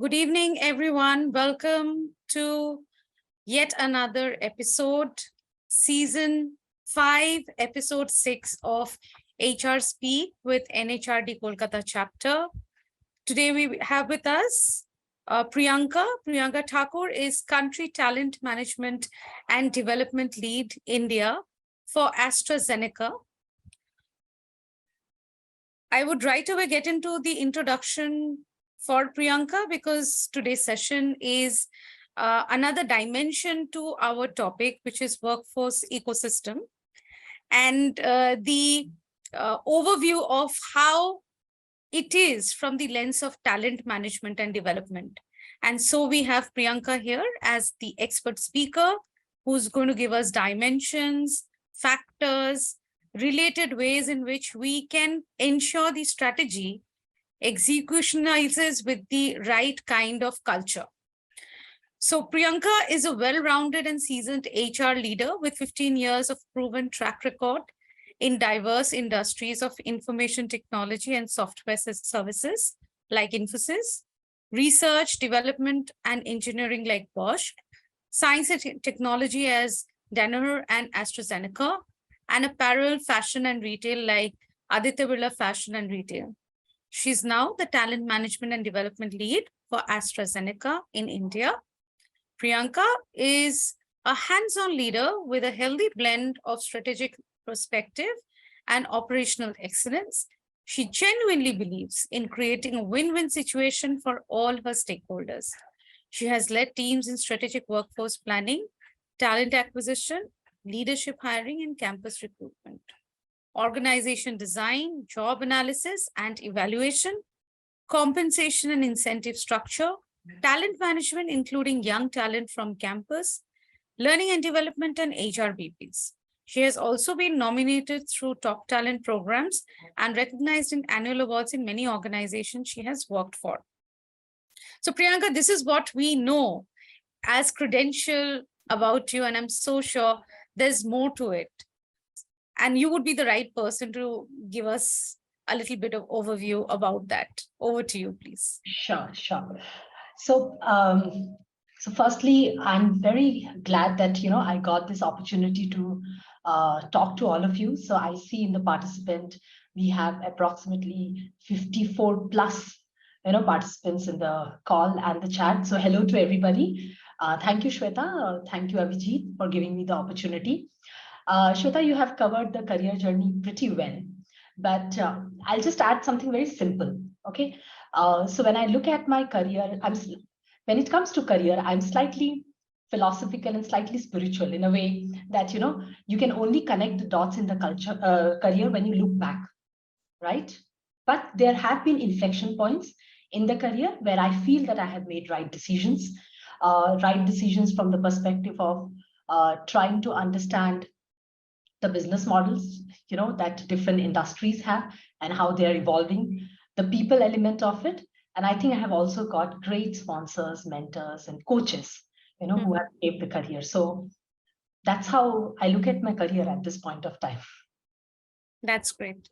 Good evening, everyone. Welcome to yet another episode, Season 5, Episode 6 of HR Speak with NHRD Kolkata Chapter. Today we have with us Priyanka. Priyanka Thakur is Country Talent Management and Development Lead, India for AstraZeneca. I would right away get into the introduction for Priyanka because today's session is another dimension to our topic, which is workforce ecosystem, and the overview of how it is from the lens of talent management and development. And so we have Priyanka here as the expert speaker who's going to give us dimensions, factors, related ways in which we can ensure the strategy executionizes with the right kind of culture. So Priyanka is a well-rounded and seasoned HR leader with 15 years of proven track record in diverse industries of information technology and software services like Infosys, research, development, and engineering like Bosch, science and technology as Danaher and AstraZeneca, and apparel, fashion, and retail like Aditya Birla Fashion and Retail. She's now the talent management and development lead for AstraZeneca in India. Priyanka is a hands-on leader with a healthy blend of strategic perspective and operational excellence. She genuinely believes in creating a win-win situation for all her stakeholders. She has led teams in strategic workforce planning, talent acquisition, leadership hiring, and campus recruitment, organization design, job analysis and evaluation, compensation and incentive structure, talent management, including young talent from campus, learning and development, and HRBPs. She has also been nominated through top talent programs and recognized in annual awards in many organizations she has worked for. So Priyanka, this is what we know as credential about you, and I'm so sure there's more to it. And you would be the right person to give us a little bit of overview about that. Over to you, please. Sure. So, firstly, I'm very glad that, I got this opportunity to talk to all of you. So I see in the participant, we have approximately 54 plus, participants in the call and the chat. So hello to everybody. Thank you, Sweata. Thank you, Abhijit, for giving me the opportunity. Sweata, you have covered the career journey pretty well, but I'll just add something very simple. Okay. So when I look at my career, when it comes to career, I'm slightly philosophical and slightly spiritual in a way that, you can only connect the dots in the career when you look back, right? But there have been inflection points in the career where I feel that I have made right decisions from the perspective of trying to understand the business models, that different industries have and how they're evolving, the people element of it. And I think I have also got great sponsors, mentors, and coaches, who have shaped the career. So that's how I look at my career at this point of time. That's great.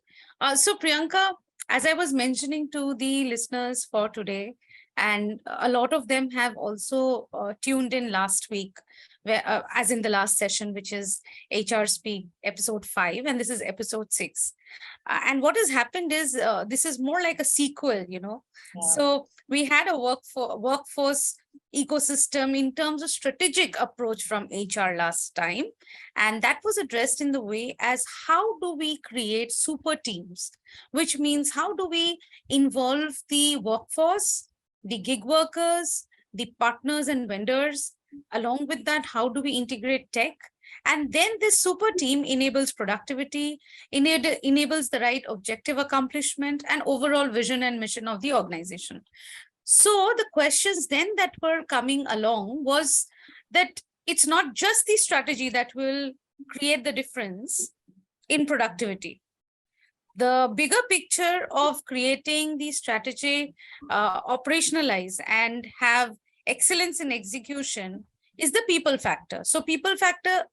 So Priyanka, as I was mentioning to the listeners for today, and a lot of them have also tuned in last week, where, as in the last session, which is HR Speak episode 5, and this is episode 6. And what has happened is this is more like a sequel, Yeah. So we had a workforce ecosystem in terms of strategic approach from HR last time. And that was addressed in the way as how do we create super teams, which means how do we involve the workforce, the gig workers, the partners and vendors. Along with that, how do we integrate tech? And then this super team enables productivity, enables the right objective accomplishment and overall vision and mission of the organization. So the questions then that were coming along was that it's not just the strategy that will create the difference in productivity. The bigger picture of creating the strategy, operationalize and have excellence in execution is the people factor. So people factor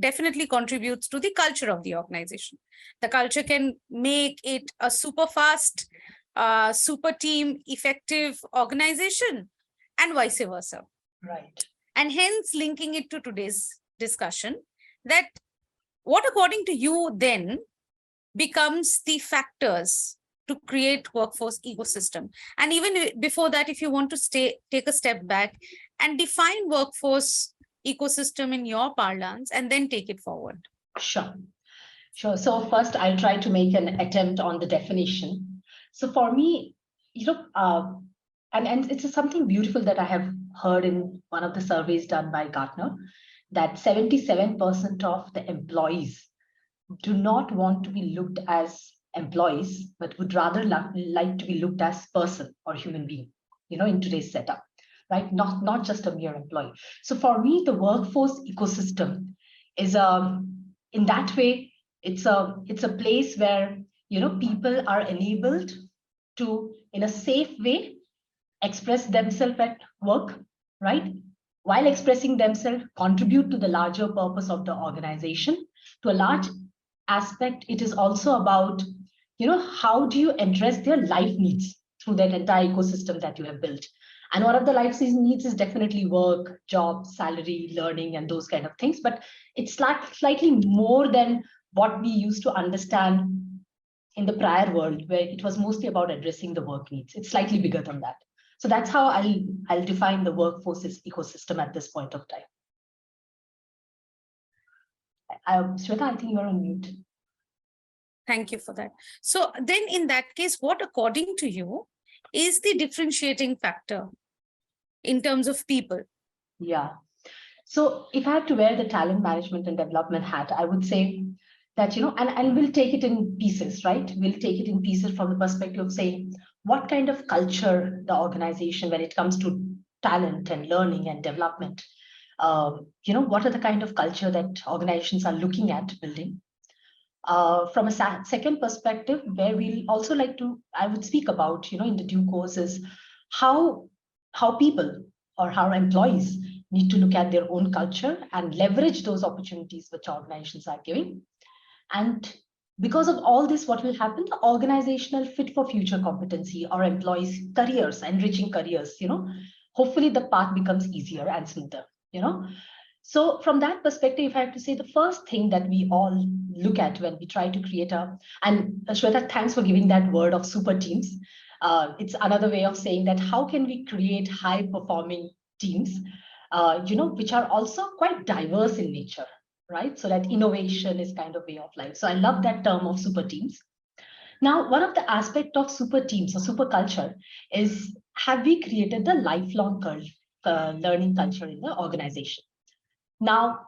definitely contributes to the culture of the organization. The culture can make it a super fast, super team effective organization, and vice versa. Right. And hence linking it to today's discussion, that what according to you then becomes the factors to create workforce ecosystem? And even before that, if you want to take a step back and define workforce ecosystem in your parlance and then take it forward. Sure. Sure. So first, I'll try to make an attempt on the definition. So for me, and it's something beautiful that I have heard in one of the surveys done by Gartner, that 77% of the employees do not want to be looked as employees, but would rather like to be looked as person or human being, in today's setup, right? Not just a mere employee. So for me, the workforce ecosystem is in that way, it's a place where people are enabled to, in a safe way, express themselves at work, right? While expressing themselves, contribute to the larger purpose of the organization. To a large aspect, it is also about, how do you address their life needs through that entire ecosystem that you have built. And one of the life needs is definitely work, job, salary, learning, and those kind of things. But it's slightly more than what we used to understand in the prior world, where it was mostly about addressing the work needs. It's slightly bigger than that. So that's how I'll define the workforce's ecosystem at this point of time. Sweata, I think you're on mute. Thank you for that. So then in that case, what according to you is the differentiating factor in terms of people? Yeah. So if I had to wear the talent management and development hat, I would say that, and we'll take it in pieces, right? We'll take it in pieces from the perspective of saying what kind of culture the organization, when it comes to talent and learning and development, what are the kind of culture that organizations are looking at building? From a second perspective, where we'll also like to, I would speak about, in the due course, is how people or how employees need to look at their own culture and leverage those opportunities which organizations are giving. And because of all this, what will happen? The organizational fit for future competency or employees' careers, enriching careers, hopefully the path becomes easier and smoother, So from that perspective, if I have to say, the first thing that we all look at when we try to create and Sweata, thanks for giving that word of super teams. It's another way of saying that how can we create high performing teams, which are also quite diverse in nature, right? So that innovation is kind of way of life. So I love that term of super teams. Now, one of the aspects of super teams or super culture is, have we created the lifelong learning culture in the organization? Now,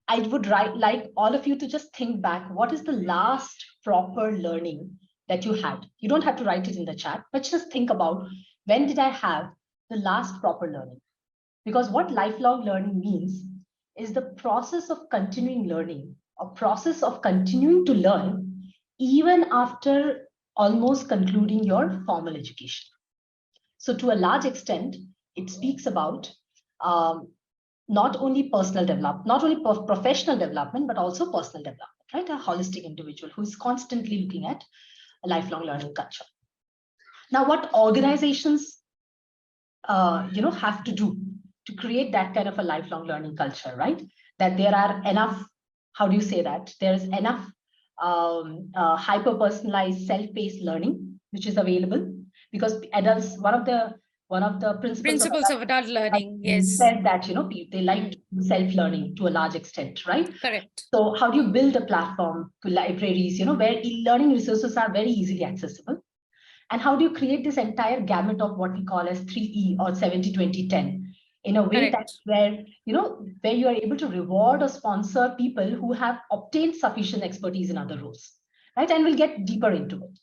I would like all of you to just think back, what is the last proper learning that you had? You don't have to write it in the chat, but just think about, when did I have the last proper learning? Because what lifelong learning means is the process of continuing learning, a process of continuing to learn even after almost concluding your formal education. So to a large extent, it speaks about not only personal development, not only professional development, but also personal development, right? A holistic individual who is constantly looking at a lifelong learning culture. Now, what organizations have to do to create that kind of a lifelong learning culture, right? That there are enough, how do you say that? There is enough hyper-personalized self-paced learning, which is available, because adults, one of the principles of adult learning, yes, said that, they like self-learning to a large extent, right? Correct. So how do you build a platform to libraries, where learning resources are very easily accessible? And how do you create this entire gamut of what we call as 3E or 70-20-10 in a way Correct. that where you are able to reward or sponsor people who have obtained sufficient expertise in other roles, right? And we'll get deeper into it.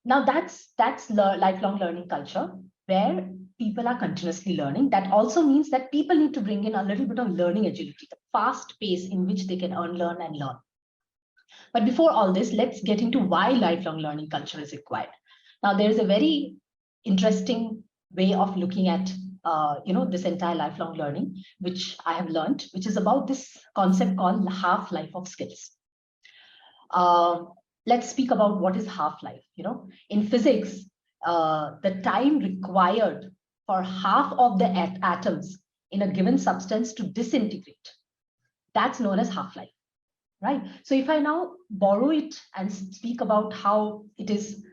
Now that's lifelong learning culture, where people are continuously learning. That also means that people need to bring in a little bit of learning agility, the fast pace in which they can learn and learn. But before all this, let's get into why lifelong learning culture is required. Now, there is a very interesting way of looking at this entire lifelong learning, which I have learned, which is about this concept called half-life of skills. Let's speak about what is half-life. In physics, the time required for half of the atoms in a given substance to disintegrate. That's known as half-life, right? So if I now borrow it and speak about how it is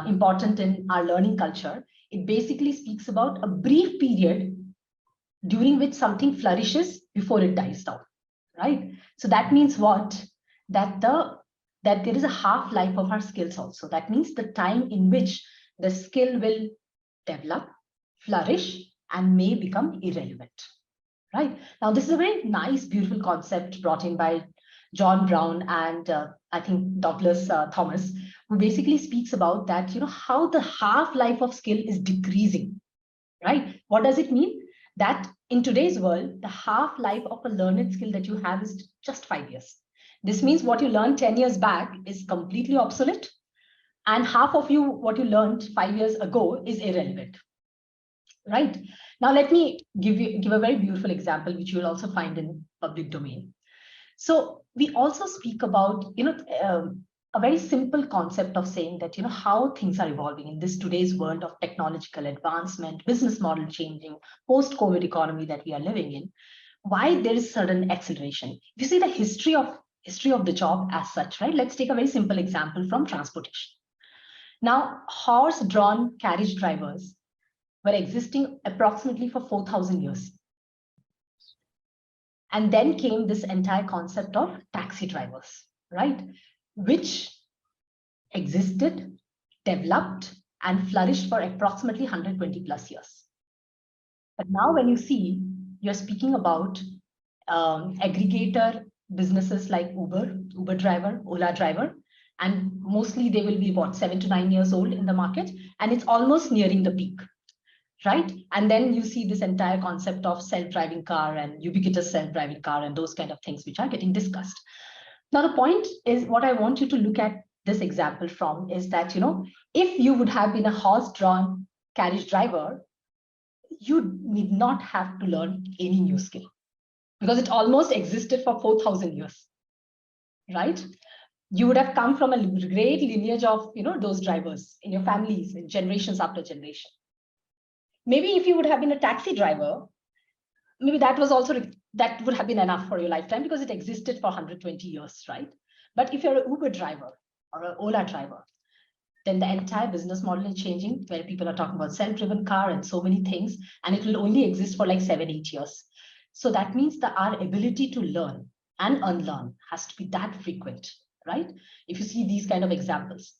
important in our learning culture, it basically speaks about a brief period during which something flourishes before it dies down, right? So that means what? That there is a half-life of our skills also. That means the time in which the skill will develop, flourish, and may become irrelevant, right? Now, this is a very nice, beautiful concept brought in by John Brown and I think Douglas Thomas, who basically speaks about that, how the half-life of skill is decreasing, right? What does it mean? That in today's world, the half-life of a learned skill that you have is just 5 years. This means what you learned 10 years back is completely obsolete, and half of what you learned 5 years ago is irrelevant, right? Now, let me give a very beautiful example, which you will also find in public domain. So we also speak about, a very simple concept of saying that, how things are evolving in this today's world of technological advancement, business model changing, post-COVID economy that we are living in, why there is sudden acceleration. If you see the history of the job as such, right? Let's take a very simple example from transportation. Now, horse-drawn carriage drivers were existing approximately for 4,000 years. And then came this entire concept of taxi drivers, right? Which existed, developed, and flourished for approximately 120 plus years. But now when you see, you're speaking about aggregator businesses like Uber driver, Ola driver, and mostly they will be 7 to 9 years old in the market, and it's almost nearing the peak, right? And then you see this entire concept of self-driving car and ubiquitous self-driving car and those kind of things which are getting discussed. Now, the point is, what I want you to look at this example from is that, if you would have been a horse-drawn carriage driver, you need not have to learn any new skill because it almost existed for 4,000 years, right? You would have come from a great lineage of, those drivers in your families, in generations after generation. Maybe if you would have been a taxi driver, maybe that would have been enough for your lifetime because it existed for 120 years, right? But if you're an Uber driver or an Ola driver, then the entire business model is changing, where people are talking about self-driven car and so many things, and it will only exist for like 7-8 years. So that means that our ability to learn and unlearn has to be that frequent, right? If you see these kind of examples.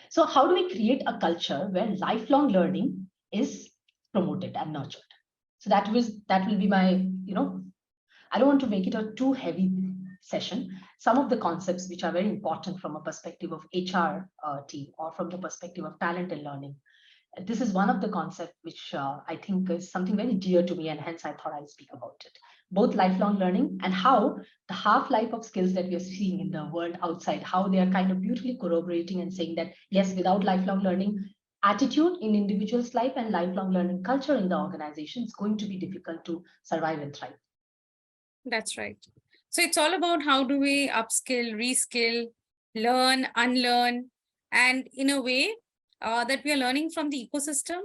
So how do we create a culture where lifelong learning is promoted and nurtured? So that will be my, I don't want to make it a too heavy session. Some of the concepts which are very important from a perspective of HR team or from the perspective of talent and learning. This is one of the concepts which I think is something very dear to me, and hence I thought I'd speak about it. Both lifelong learning and how the half-life of skills that we are seeing in the world outside, how they are kind of beautifully corroborating and saying that, yes, without lifelong learning attitude in individual's life and lifelong learning culture in the organization, it's going to be difficult to survive and thrive. That's right. So it's all about how do we upskill, reskill, learn, unlearn, and in a way that we are learning from the ecosystem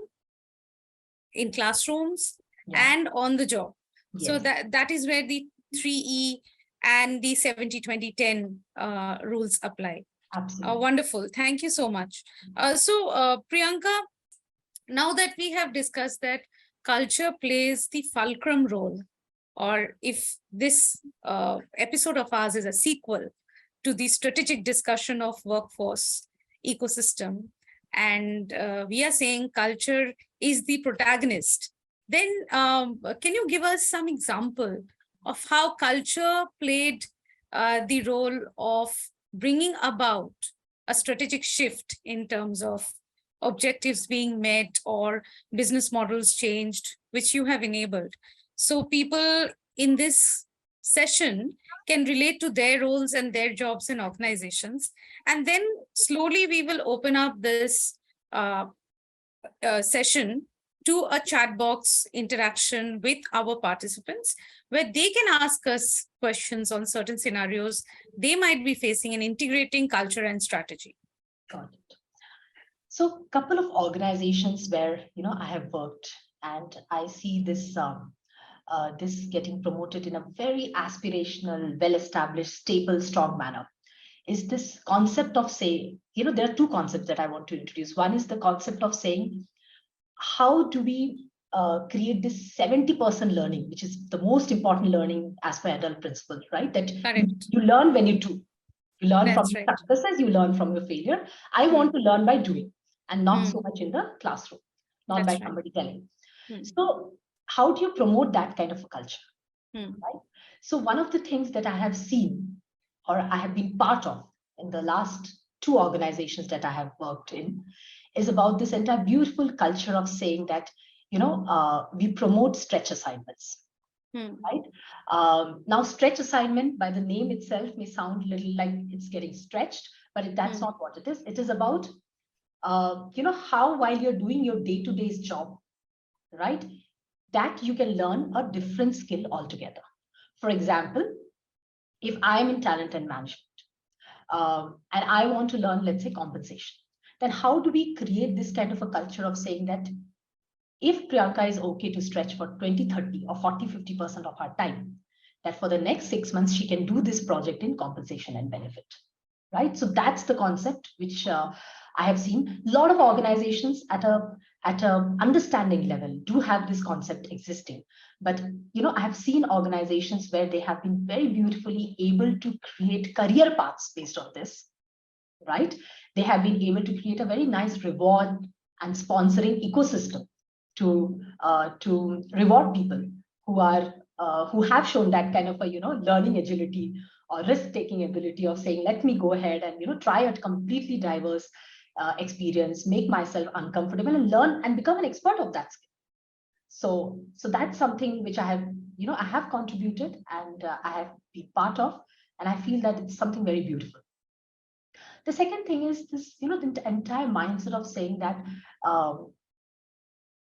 in classrooms and on the job. Yes. So that is where the 3E and the 70-20-10 rules apply. Absolutely. Wonderful. Thank you so much. So Priyanka, now that we have discussed that culture plays the fulcrum role, or if this episode of ours is a sequel to the strategic discussion of workforce ecosystem, and we are saying culture is the protagonist, then can you give us some example of how culture played the role of bringing about a strategic shift in terms of objectives being met or business models changed, which you have enabled? So people in this session can relate to their roles and their jobs in organizations. And then slowly we will open up this session to a chat box interaction with our participants, where they can ask us questions on certain scenarios they might be facing in integrating culture and strategy. Got it. So a couple of organizations where, I have worked, and I see this getting promoted in a very aspirational, well-established, stable, strong manner, is this concept of saying, there are two concepts that I want to introduce. One is the concept of saying, how do we create this 70% learning, which is the most important learning as per adult principle, right? That you learn when you do. You learn from your successes, you learn from your failure. I want to learn by doing and not so much in the classroom, not by somebody telling. So how do you promote that kind of a culture? Right? So one of the things that I have seen, or I have been part of in the last two organizations that I have worked in, is about this entire beautiful culture of saying that, we promote stretch assignments. Right? Now, stretch assignment by the name itself may sound a little like it's getting stretched, but that's not what it is. It is about, how while you're doing your day-to-day job, right, that you can learn a different skill altogether. For example, if I'm in talent and management, and I want to learn, let's say, compensation, then how do we create this kind of a culture of saying that if Priyanka is okay to stretch for 20, 30 or 40, 50% of her time, that for the next 6 months, she can do this project in compensation and benefit, right? So that's the concept which I have seen. A lot of organizations at a understanding level do have this concept existing. But, I have seen organizations where they have been very beautifully able to create career paths based on this, right? They have been able to create a very nice reward and sponsoring ecosystem to reward people who have shown that kind of a learning agility or risk-taking ability of saying, let me go ahead and try a completely diverse experience, make myself uncomfortable, and learn and become an expert of that skill. So that's something which I have contributed, and I have been part of, and I feel that it's something very beautiful. The second thing is this, the entire mindset of saying that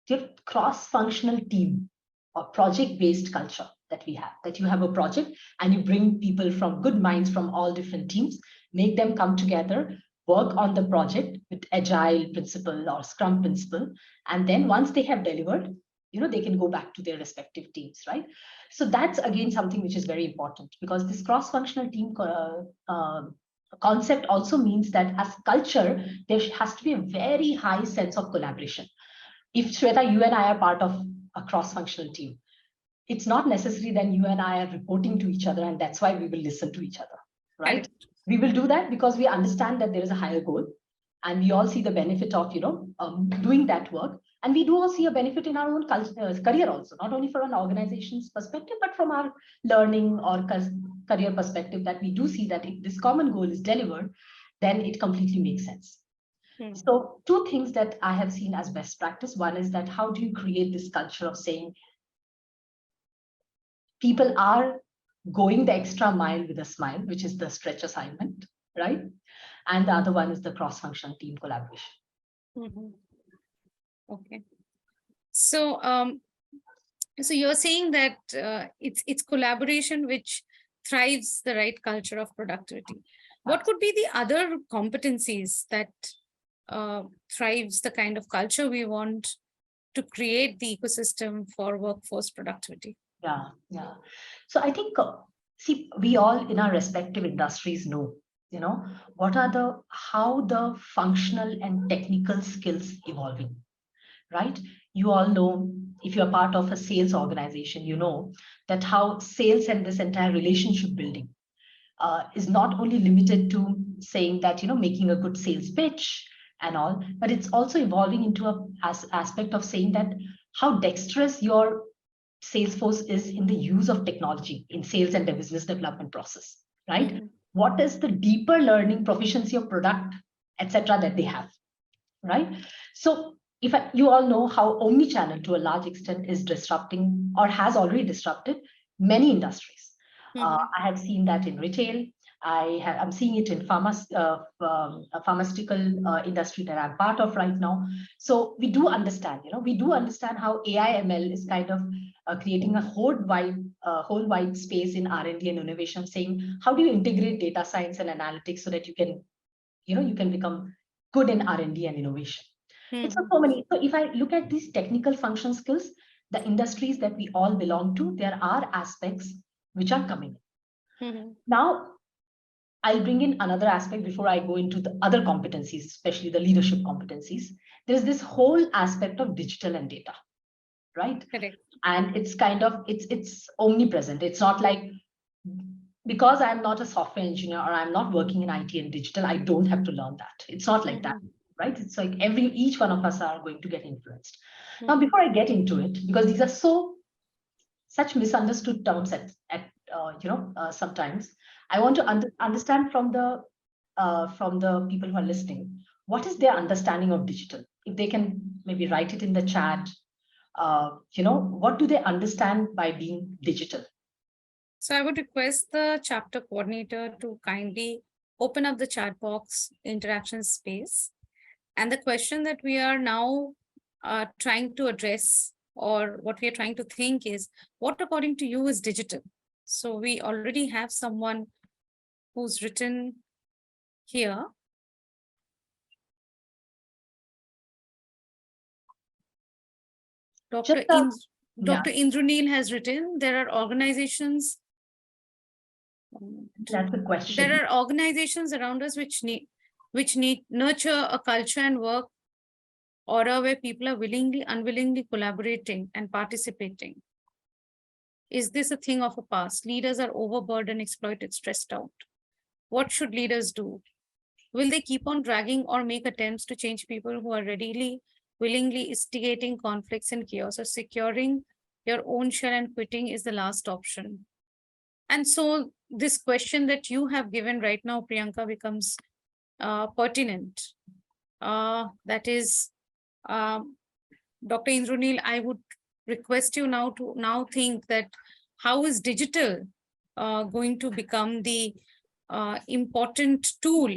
the cross-functional team or project-based culture that we have, that you have a project and you bring people from good minds from all different teams, make them come together, work on the project with agile principle or scrum principle. And then once they have delivered, they can go back to their respective teams, right? So that's again something which is very important, because this cross-functional team concept also means that as culture, there has to be a very high sense of collaboration. If Sweata, you and I are part of a cross-functional team, it's not necessary that you and I are reporting to each other, and that's why we will listen to each other, right? We will do that because we understand that there is a higher goal, and we all see the benefit of doing that work, and we do all see a benefit in our own career also, not only from an organization's perspective, but from our learning or career perspective, that we do see that if this common goal is delivered, then it completely makes sense. So two things that I have seen as best practice. One is that how do you create this culture of saying people are going the extra mile with a smile, which is the stretch assignment, right? And the other one is the cross-functional team collaboration. Okay. So, so you're saying that it's collaboration which thrives the right culture of productivity. What could be the other competencies that thrives the kind of culture we want to create the ecosystem for workforce productivity? Yeah. So I think, see, we all in our respective industries know, what are how the functional and technical skills evolving, right? You all know, if you're part of a sales organization, you know that how sales and this entire relationship building is not only limited to saying that, making a good sales pitch and all, but it's also evolving into a aspect of saying that how dexterous your sales force is in the use of technology in sales and the business development process, right? What is the deeper learning proficiency of product, etc., that they have, right? So you all know how omnichannel to a large extent is disrupting or has already disrupted many industries. I have seen that in retail. I'm seeing it in pharmaceutical industry that I'm part of right now. So we do understand, how AI ML is kind of creating a whole wide space in R&D and innovation, saying how do you integrate data science and analytics so that you can become good in R&D and innovation. It's so many. So if I look at these technical function skills, the industries that we all belong to, there are aspects which are coming. Now, I'll bring in another aspect before I go into the other competencies, especially the leadership competencies. There's this whole aspect of digital and data, right? Correct. And it's kind of, it's omnipresent. It's not like, because I'm not a software engineer or I'm not working in IT and digital, I don't have to learn that. It's not like that, right? It's like each one of us are going to get influenced. Now, before I get into it, because these are such misunderstood terms sometimes, I want to understand from the people who are listening, what is their understanding of digital? If they can maybe write it in the chat, what do they understand by being digital? So I would request the chapter coordinator to kindly open up the chat box interaction space. And the question that we are now trying to address, or what we are trying to think, is what according to you is digital? So we already have someone who's written here. Dr. Indranil has written, there are organizations. That's the question. There are organizations around us which nurture a culture and work order where people are unwillingly collaborating and participating. Is this a thing of a past? Leaders are overburdened, exploited, stressed out. What should leaders do? Will they keep on dragging or make attempts to change people who are willingly instigating conflicts and chaos, or securing your own share and quitting is the last option? And so this question that you have given right now, Priyanka, becomes pertinent. That is, Dr. Indranil, I would request you now to think that how is digital going to become the important tool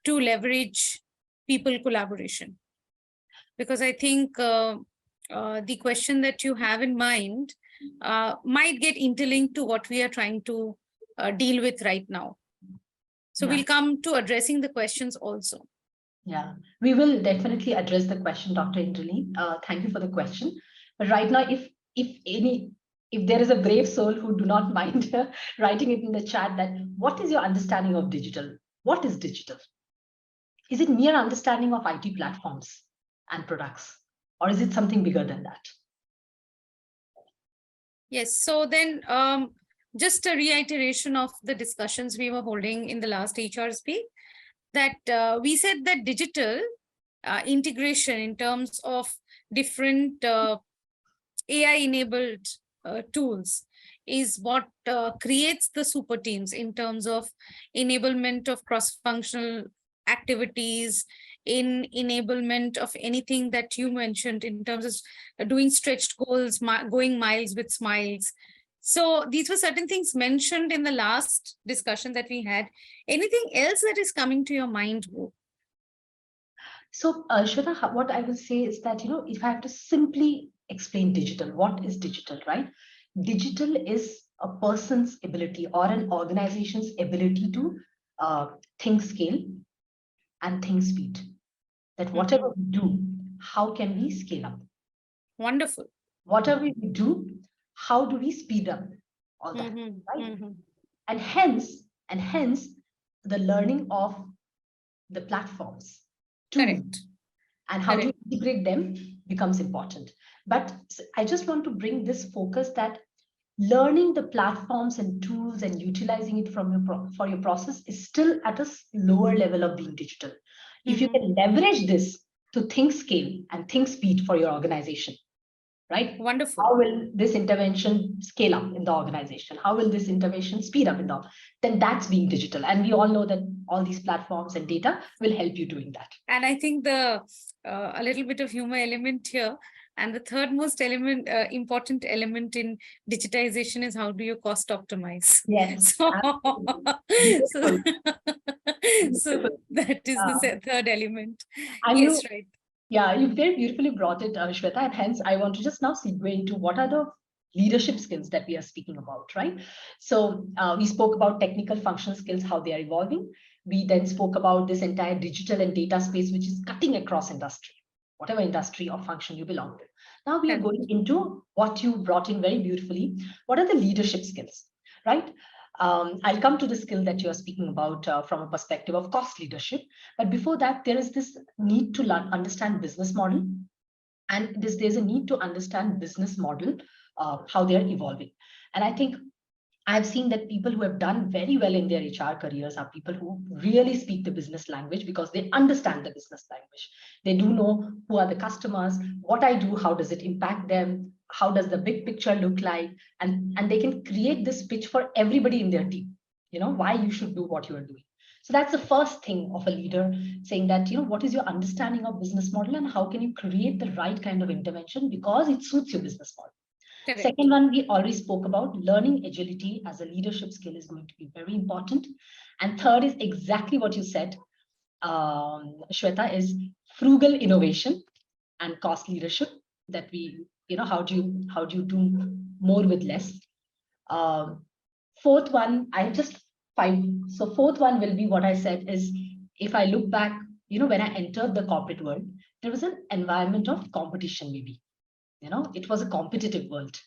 to leverage people collaboration? Because I think the question that you have in mind might get interlinked to what we are trying to deal with right now. So we'll come to addressing the questions also. Yeah, we will definitely address the question, Dr. Indranil. Thank you for the question. But right now, if there is a brave soul who do not mind writing it in the chat, that what is your understanding of digital? What is digital? Is it mere understanding of IT platforms and products, or is it something bigger than that? Yes, so then just a reiteration of the discussions we were holding in the last HRSP, that we said that digital integration in terms of different AI-enabled tools is what creates the super teams in terms of enablement of cross-functional activities, in enablement of anything that you mentioned in terms of doing stretched goals, going miles with smiles. So these were certain things mentioned in the last discussion that we had. Anything else that is coming to your mind? So, Shweta, what I will say is that, if I have to simply explain digital, what is digital, right? Digital is a person's ability or an organization's ability to think scale and think speed. That whatever we do, how can we scale up? Wonderful. Whatever we do, how do we speed up all that, right? And hence, the learning of the platforms too. Correct. And how to integrate them becomes important. But I just want to bring this focus that learning the platforms and tools and utilizing it for your process is still at a lower level of being digital. If you can leverage this to think scale and think speed for your organization, right? Wonderful. How will this intervention scale up in the organization? How will this intervention speed up then that's being digital. And we all know that all these platforms and data will help you doing that. And I think the a little bit of humor element here, and the third most important element in digitization is how do you cost optimize? Yes. So that is the third element. Yes, right. Yeah, you very beautifully brought it, Shweta, and hence I want to just now segue into what are the leadership skills that we are speaking about, right? So we spoke about technical functional skills, how they are evolving. We then spoke about this entire digital and data space, which is cutting across industry, whatever industry or function you belong to. Now we are going into what you brought in very beautifully. What are the leadership skills, right? I'll come to the skill that you're speaking about from a perspective of cost leadership. But before that, there is this need to understand business model. And there's a need to understand business model, how they're evolving. And I think I've seen that people who have done very well in their HR careers are people who really speak the business language because they understand the business language. They do know who are the customers, what I do, how does it impact them, how does the big picture look like, and they can create this pitch for everybody in their team, why you should do what you are doing. So that's the first thing of a leader, saying that, what is your understanding of business model and how can you create the right kind of intervention because it suits your business model. Correct. Second one, we already spoke about learning agility as a leadership skill is going to be very important. And third is exactly what you said, Shweta, is frugal innovation and cost leadership, that we, how do you do more with less. Fourth one, I just find, so fourth one will be what I said is, if I look back, when I entered the corporate world, there was an environment of competition, maybe. It was a competitive world,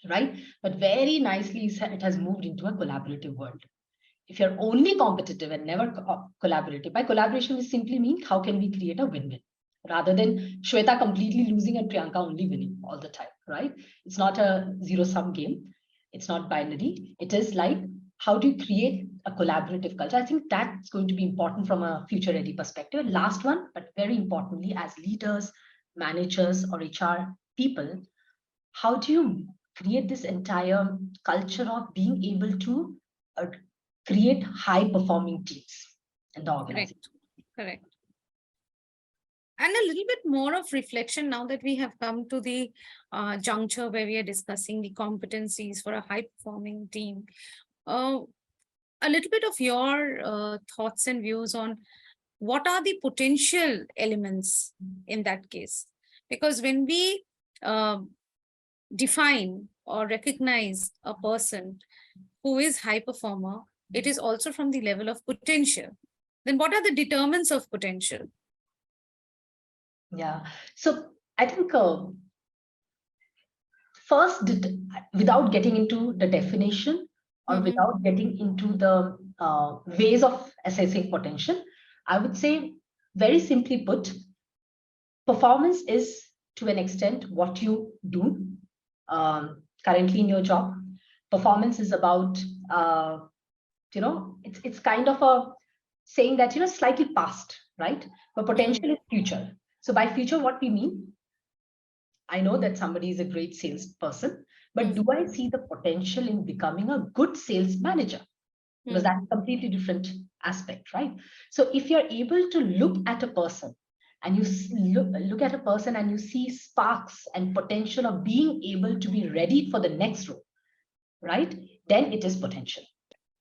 right? But very nicely, it has moved into a collaborative world. If you're only competitive and never collaborative, by collaboration, we simply mean how can we create a win-win, rather than Shweta completely losing and Priyanka only winning all the time, right? It's not a zero-sum game. It's not binary. It is like, how do you create a collaborative culture? I think that's going to be important from a future-ready perspective. Last one, but very importantly, as leaders, managers, or HR people, how do you create this entire culture of being able to create high-performing teams in the organization? Correct. And a little bit more of reflection now that we have come to the juncture where we are discussing the competencies for a high-performing team. A little bit of your thoughts and views on what are the potential elements in that case? Because when we define or recognize a person who is high performer, it is also from the level of potential. Then what are the determinants of potential? Yeah, so I think first, without getting into the definition or without getting into the ways of assessing potential, I would say, very simply put, performance is to an extent what you do currently in your job. Performance is about, it's kind of a saying that, slightly past, right? But potential is future. So by future, what we mean, I know that somebody is a great salesperson, but do I see the potential in becoming a good sales manager? Because that's a completely different aspect, right? So if you're able to look at a person and you look at a person and you see sparks and potential of being able to be ready for the next role, right? Then it is potential.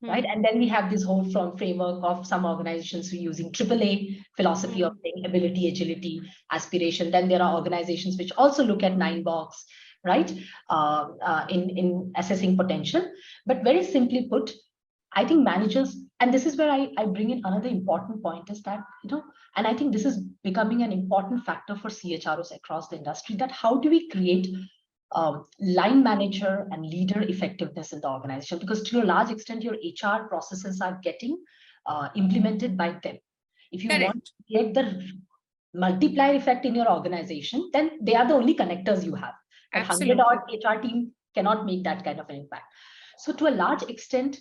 Right. And then we have this whole framework of some organizations who are using AAA philosophy of saying ability, agility, aspiration. Then there are organizations which also look at 9-box, right, in assessing potential. But very simply put, I think managers, and this is where I bring in another important point, is that, and I think this is becoming an important factor for CHROs across the industry, that how do we create line manager and leader effectiveness in the organization, because to a large extent your HR processes are getting implemented by them. If you want to get the multiplier effect in your organization, then they are the only connectors you have. But 100-odd HR team cannot make that kind of an impact. So to a large extent,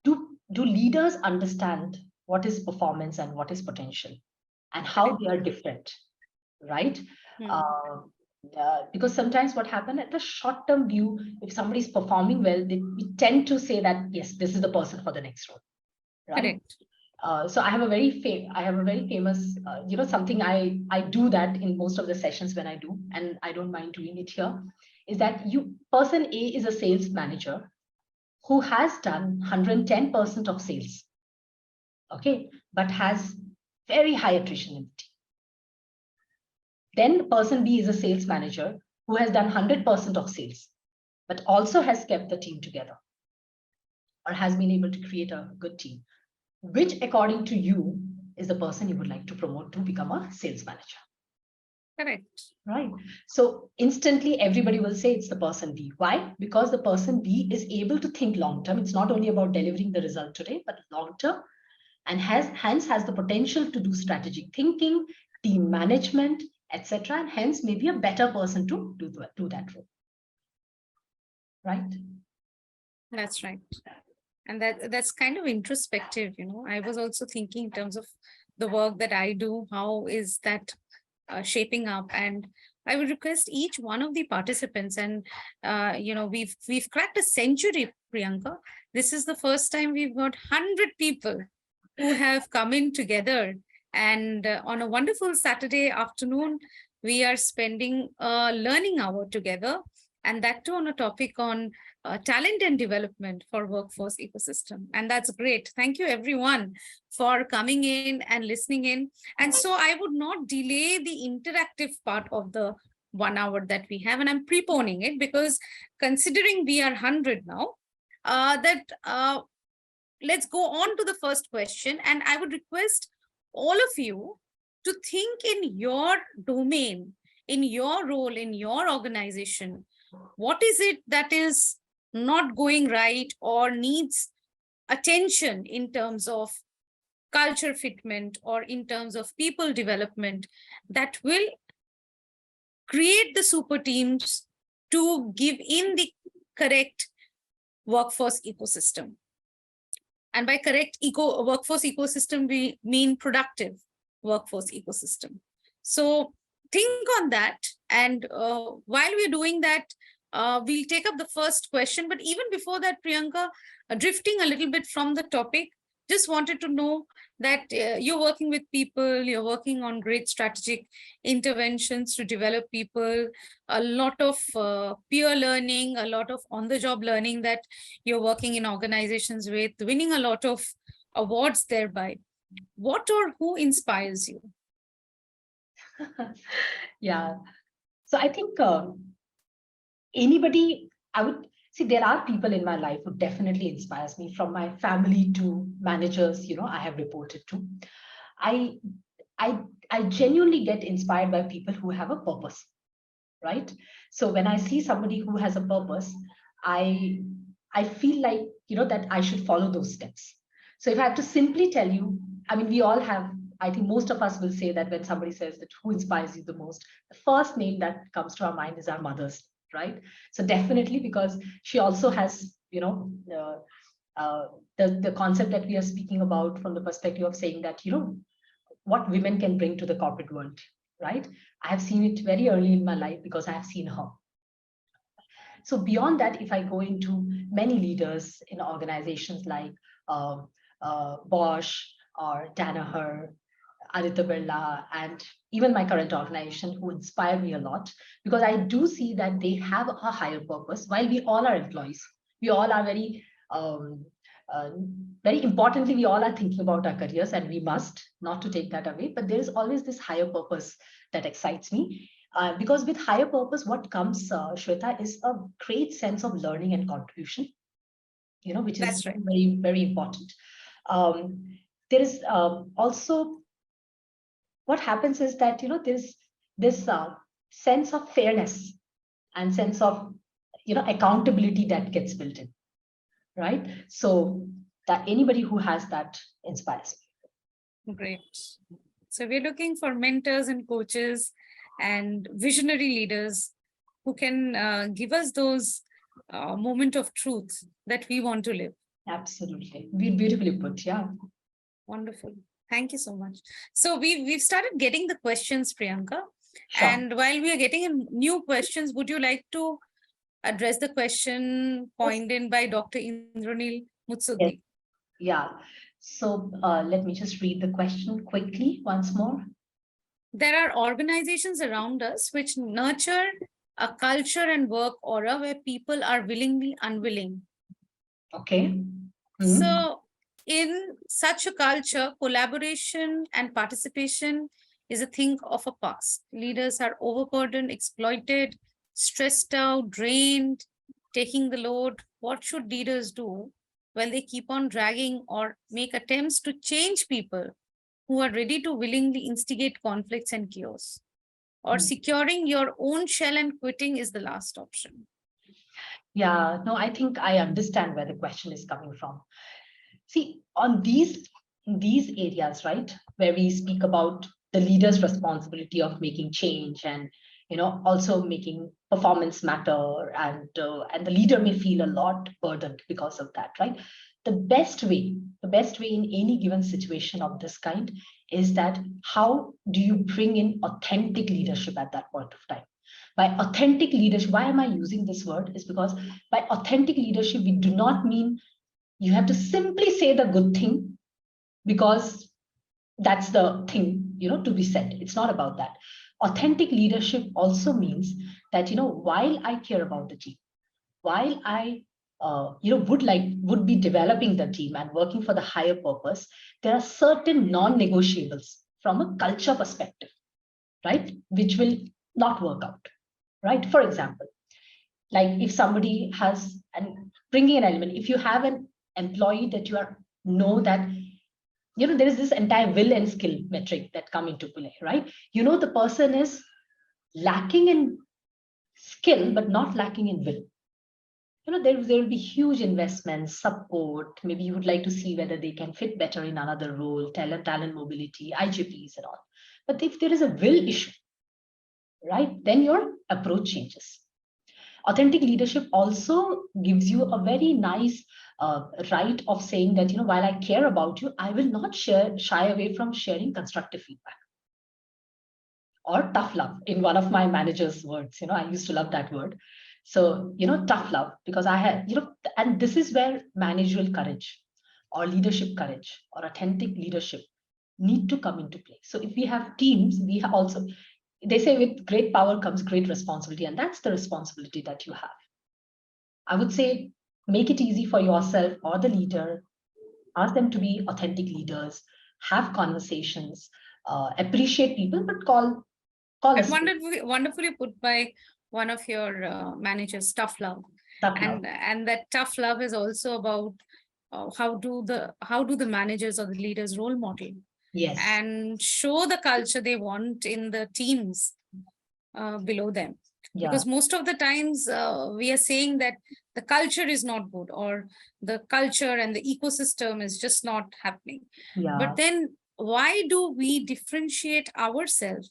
do leaders understand what is performance and what is potential and how they are different, right? Because sometimes what happens at the short-term view, if somebody is performing well, we tend to say that, yes, this is the person for the next role, right? So I have a very famous, something I do that in most of the sessions when I do, and I don't mind doing it here, is that person A is a sales manager who has done 110% of sales, okay, but has very high attrition in the team. Then person B is a sales manager who has done 100% of sales, but also has kept the team together or has been able to create a good team. Which, according to you, is the person you would like to promote to become a sales manager? Correct. Right. So instantly everybody will say it's the person B. Why? Because the person B is able to think long term. It's not only about delivering the result today, but long term, and hence has the potential to do strategic thinking, team management, etc. And hence may be a better person to do that role. Right? That's right. And that's kind of introspective, I was also thinking in terms of the work that I do, how is that shaping up? And I would request each one of the participants, and we've cracked a century, Priyanka. This is the first time we've got 100 people who have come in together, and on a wonderful Saturday afternoon, we are spending a learning hour together, and that too on a topic on talent and development for workforce ecosystem. And that's great. Thank you everyone for coming in and listening in. And so I would not delay the interactive part of the 1 hour that we have, and I'm preponing it because considering we are 100 now, let's go on to the first question. And I would request all of you to think in your domain, in your role, in your organization, what is it that is not going right or needs attention in terms of culture fitment or in terms of people development that will create the super teams to give in the correct workforce ecosystem. And by correct workforce ecosystem, we mean productive workforce ecosystem. So think on that. And while we're doing that, we'll take up the first question. But even before that, Priyanka, drifting a little bit from the topic, just wanted to know that you're working with people, you're working on great strategic interventions to develop people, a lot of peer learning, a lot of on-the-job learning that you're working in organizations with, winning a lot of awards thereby. What or who inspires you? Yeah. So I think anybody, I would see there are people in my life who definitely inspires me, from my family to managers, I have reported to. I I genuinely get inspired by people who have a purpose, right? So when I see somebody who has a purpose, I I feel like, that I should follow those steps. So if I have to simply tell you, I mean, we all have, I think most of us will say that when somebody says that who inspires you the most, the first name that comes to our mind is our mothers, right? So definitely, because she also has, the concept that we are speaking about from the perspective of saying that, what women can bring to the corporate world, right? I have seen it very early in my life because I have seen her. So beyond that, if I go into many leaders in organizations like Bosch or Danaher, Aditya Birla, and even my current organization, who inspire me a lot, because I do see that they have a higher purpose. While we all are employees, we all are um, very importantly, we all are thinking about our careers, and we must, not to take that away, but there is always this higher purpose that excites me. Because with higher purpose, what comes, Shweta, is a great sense of learning and contribution, which is That's right. very, very important. There is also, what happens is that, there's this sense of fairness and sense of, accountability that gets built in, right? So that anybody who has that inspires me. Great. So we're looking for mentors and coaches and visionary leaders who can give us those moment of truth that we want to live. Absolutely. Beautifully put. Yeah. Wonderful. Thank you so much. So we've started getting the questions, Priyanka. Sure. And while we are getting in new questions, would you like to address the question pointed in by Dr. Indranil Mutsudi? Yes. Yeah. So let me just read the question quickly once more. There are organizations around us which nurture a culture and work aura where people are willingly unwilling. Okay. So in such a culture, collaboration and participation is a thing of a past. Leaders are overburdened, exploited, stressed out, drained, taking the load? What should leaders do when they keep on dragging or make attempts to change people who are ready to willingly instigate conflicts and chaos? Or securing your own shell and quitting is the last option? Yeah, no, I think I understand where the question is coming from. See, on these areas, right, where we speak about the leader's responsibility of making change and also making performance matter, and the leader may feel a lot burdened because of that, right? The best way in any given situation of this kind is that how do you bring in authentic leadership at that point of time? By authentic leadership, why am I using this word? Is because by authentic leadership, we do not mean you have to simply say the good thing because that's the thing to be said. It's not about that. Authentic leadership also means that while I care about the team, while I would be developing the team and working for the higher purpose, there are certain non-negotiables from a culture perspective, right, which will not work out, right? For example, like if somebody has, and bringing an element, if you have an employee that you are know that there is this entire will and skill metric that come into play, right? The person is lacking in skill but not lacking in will. There will be huge investments, support. Maybe you would like to see whether they can fit better in another role, talent mobility, IGPs and all. But if there is a will issue, right, then your approach changes. Authentic leadership also gives you a very nice right of saying that while I care about you, I will not shy away from sharing constructive feedback or tough love. In one of my manager's words, I used to love that word. So tough love, because I had and this is where managerial courage or leadership courage or authentic leadership need to come into play. So if we have teams, we also, they say with great power comes great responsibility, and that's the responsibility that you have. I would say make it easy for yourself or the leader, ask them to be authentic leaders, have conversations, appreciate people, but call us Wonderfully put by one of your managers, tough love. tough love. And that tough love is also about how do the managers or the leaders role model Yes. and show the culture they want in the teams below them. Yeah. Because most of the times we are saying that the culture is not good, or the culture and the ecosystem is just not happening. Yeah. But then why do we differentiate ourselves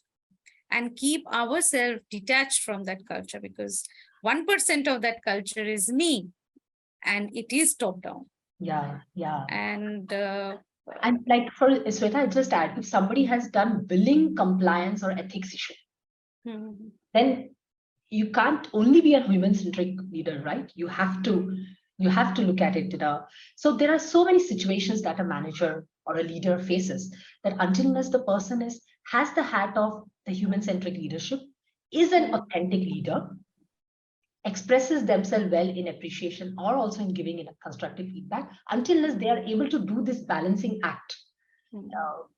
and keep ourselves detached from that culture? Because 1% of that culture is me, and it is top down. Yeah. And like for Sweata, I just add, if somebody has done billing compliance or ethics issue, then you can't only be a human-centric leader, right? You have to look at it. So there are so many situations that a manager or a leader faces that until unless the person has the hat of the human-centric leadership, is an authentic leader, expresses themselves well in appreciation or also in giving in a constructive feedback, until unless they are able to do this balancing act,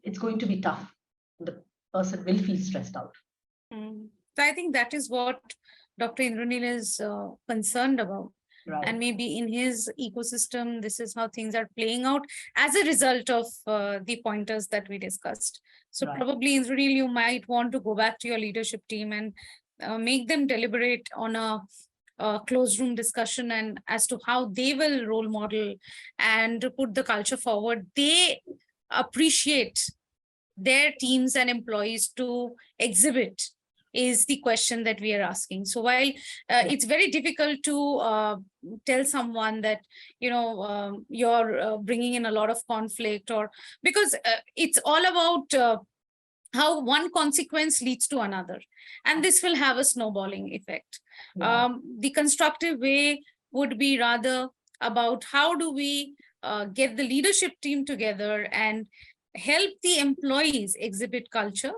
it's going to be tough. The person will feel stressed out. So I think that is what Dr. Indranil is concerned about. Right. And maybe in his ecosystem, this is how things are playing out as a result of the pointers that we discussed. So right. Probably, Indranil, you might want to go back to your leadership team and make them deliberate on a closed room discussion and as to how they will role model and put the culture forward they appreciate their teams and employees to exhibit, is the question that we are asking. So while it's very difficult to tell someone that you're bringing in a lot of conflict, or because it's all about how one consequence leads to another, and this will have a snowballing effect. The constructive way would be rather about how do we get the leadership team together and help the employees exhibit culture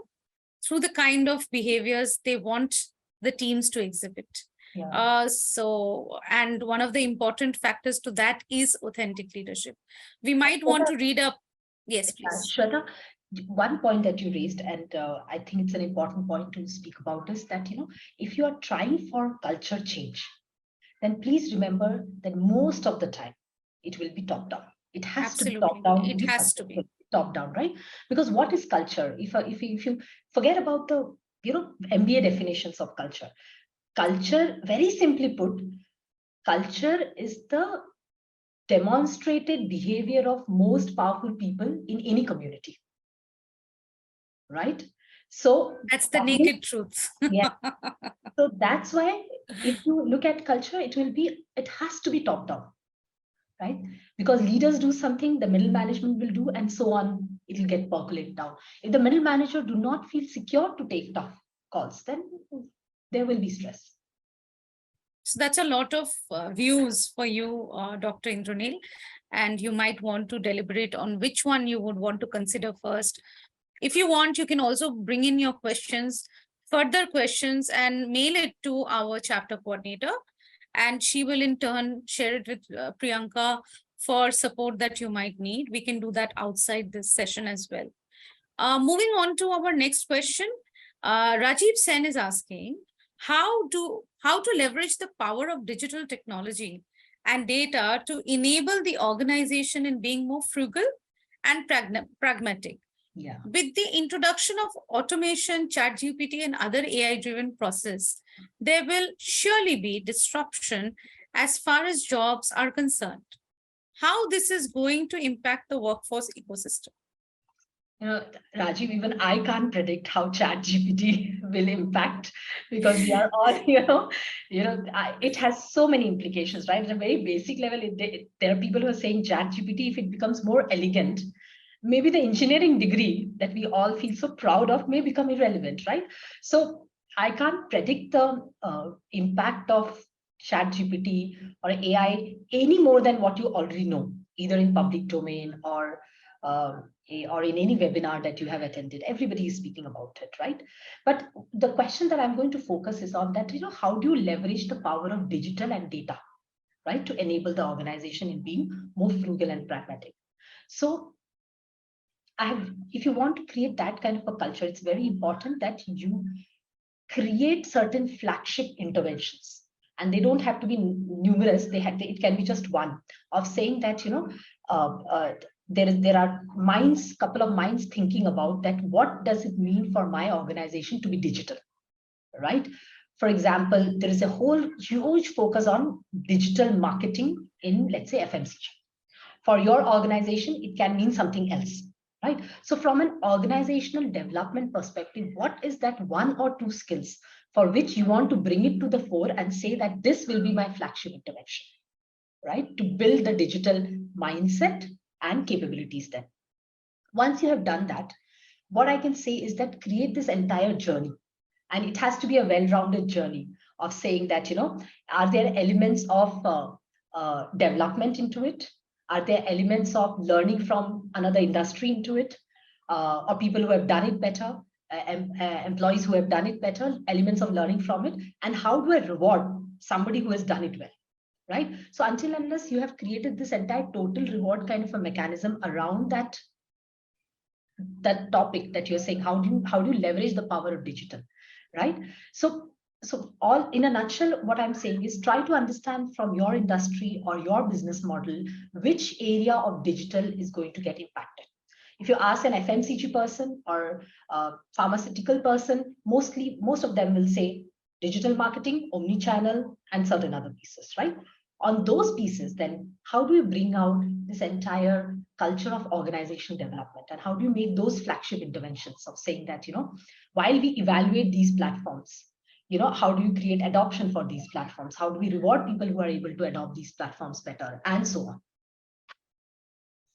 through the kind of behaviors they want the teams to exhibit. And one of the important factors to that is authentic leadership. We might want to read up. Yes, please. Shweta, one point that you raised, and I think it's an important point to speak about, is that if you are trying for culture change, then please remember that most of the time it will be top down. It has to be top Absolutely. down to It be has to successful. be. Top down, right? Because what is culture? If you forget about the MBA definitions of culture, culture, very simply put, culture is the demonstrated behavior of most powerful people in any community, right? So That's the that means, naked truth. yeah. So that's why if you look at culture, it has to be top down, right? Because leaders do something, the middle management will do, and so on. It will get percolated down. If the middle manager do not feel secure to take tough calls, then there will be stress. So that's a lot of views for you, Dr. Indranil, and you might want to deliberate on which one you would want to consider first. If you want, you can also bring in your questions, further questions, and mail it to our chapter coordinator, and she will in turn share it with Priyanka for support that you might need. We can do that outside this session as well. Moving on to our next question, Rajiv Sen is asking, how to leverage the power of digital technology and data to enable the organization in being more frugal and pragmatic. Yeah. With the introduction of automation, ChatGPT, and other AI-driven process, there will surely be disruption as far as jobs are concerned. How this is going to impact the workforce ecosystem? Rajiv, even I can't predict how Chat GPT will impact, because we are all, it has so many implications, right? At a very basic level, there are people who are saying Chat GPT, if it becomes more elegant, maybe the engineering degree that we all feel so proud of may become irrelevant, right? So I can't predict the impact of Chat GPT or AI any more than what you already know, either in public domain or in any webinar that you have attended. Everybody is speaking about it, right? But the question that I'm going to focus is on that, how do you leverage the power of digital and data, right, to enable the organization in being more frugal and pragmatic? So if you want to create that kind of a culture, it's very important that you create certain flagship interventions, and they don't have to be numerous. It can be just one, of saying that there are couple of minds thinking about that. What does it mean for my organization to be digital, right? For example, there is a whole huge focus on digital marketing in, let's say, FMCG. For your organization, it can mean something else, right? So from an organizational development perspective, what is that one or two skills for which you want to bring it to the fore and say that this will be my flagship intervention, right? To build the digital mindset and capabilities then. Once you have done that, what I can say is that create this entire journey. And it has to be a well-rounded journey of saying that, are there elements of development into it? Are there elements of learning from another industry into it? Or people who have done it better, employees who have done it better, elements of learning from it? And how do I reward somebody who has done it well, right? So until unless you have created this entire total reward kind of a mechanism around that topic that you're saying, how do you leverage the power of digital, right? So all in a nutshell, what I'm saying is try to understand from your industry or your business model which area of digital is going to get impacted. If you ask an FMCG person or a pharmaceutical person, most of them will say digital marketing, omni-channel, and certain other pieces, right? On those pieces, then how do you bring out this entire culture of organizational development, and how do you make those flagship interventions of saying that, while we evaluate these platforms, how do you create adoption for these platforms? How do we reward people who are able to adopt these platforms better, and so on?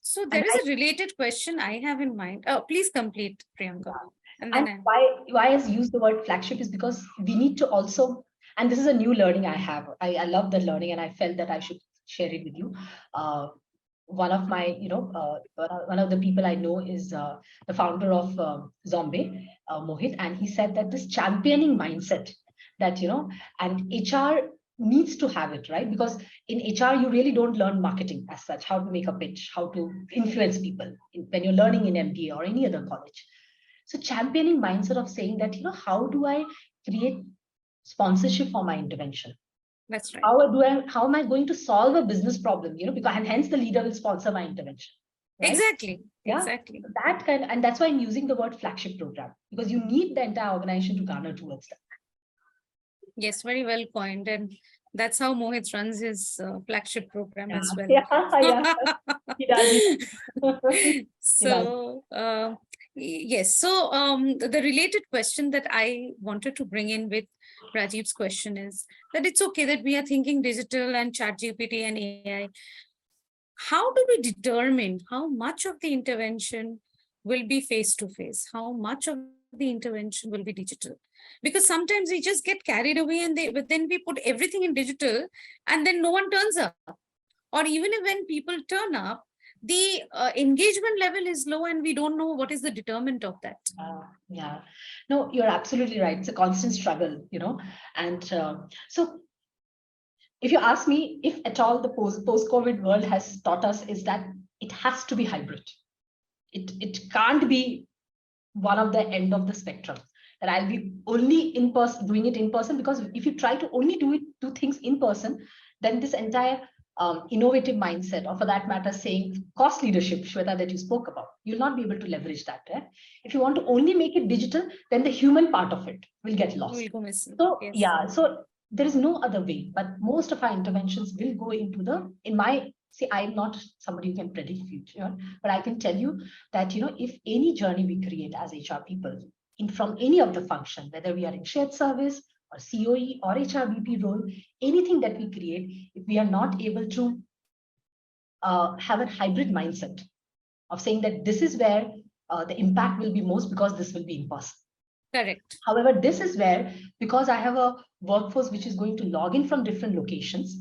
So there is a related question I have in mind. Oh, please complete, Priyanka. And why I use the word flagship is because we need to also, and this is a new learning I have. I love that learning, and I felt that I should share it with you. One of my, one of the people I know is the founder of Zombie, Mohit, and he said that this championing mindset that, and HR needs to have it, right? Because in HR, you really don't learn marketing as such, how to make a pitch, how to influence people when you're learning in MBA or any other college. So championing mindset of saying that, how do I create sponsorship for my intervention? That's right. How am I going to solve a business problem? Because and hence the leader will sponsor my intervention, right? Exactly. Yeah, Exactly. that kind, and that's why I'm using the word flagship program, because you need the entire organization to garner towards that. Yes, very well coined. And that's how Mohit runs his flagship program as well. Yeah, he does. He does. So, yes. So, the related question that I wanted to bring in with Rajiv's question is that it's okay that we are thinking digital and chat GPT and AI. How do we determine how much of the intervention will be face to face? How much of the intervention will be digital? Because sometimes we just get carried away but then we put everything in digital and then no one turns up. Or even if when people turn up, the engagement level is low and we don't know what is the determinant of that. Yeah, no, you're absolutely right. It's a constant struggle, and so if you ask me, if at all the post-COVID world has taught us, is that it has to be hybrid. It can't be one of the end of the spectrum. That I'll be only in person doing it in person, because if you try to only do things in person, then this entire innovative mindset, or for that matter, saying cost leadership, Shweta, that you spoke about, you'll not be able to leverage that. If you want to only make it digital, then the human part of it will get lost. We'll go missing. So Yes. yeah, so there is no other way, but most of our interventions will go into I'm not somebody who can predict future, but I can tell you that, if any journey we create as HR people from any of the function, whether we are in shared service or COE or HRBP role, anything that we create, if we are not able to have a hybrid mindset of saying that this is where the impact will be most, because this will be in person. Correct. However, this is where, because I have a workforce which is going to log in from different locations,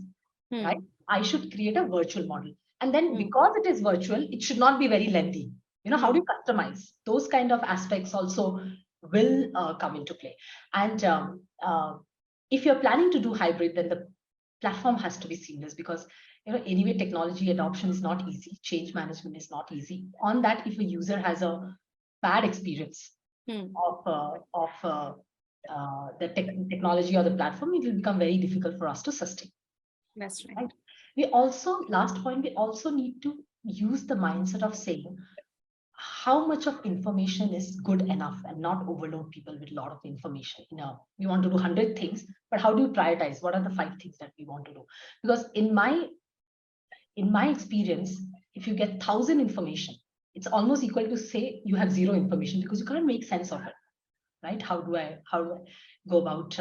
right? I should create a virtual model. And then because it is virtual, it should not be very lengthy. How do you customize? Those kind of aspects also will come into play. And if you're planning to do hybrid, then the platform has to be seamless, because anyway, technology adoption is not easy. Change management is not easy. On that, if a user has a bad experience of the technology or the platform, it will become very difficult for us to sustain. That's right. We also, last point, we also need to use the mindset of saying how much of information is good enough and not overload people with a lot of information. We want to do 100 things, but how do you prioritize? What are the 5 things that we want to do? Because in my experience, if you get 1,000 information, it's almost equal to say you have 0 information, because you can't make sense of it, right? How do I go about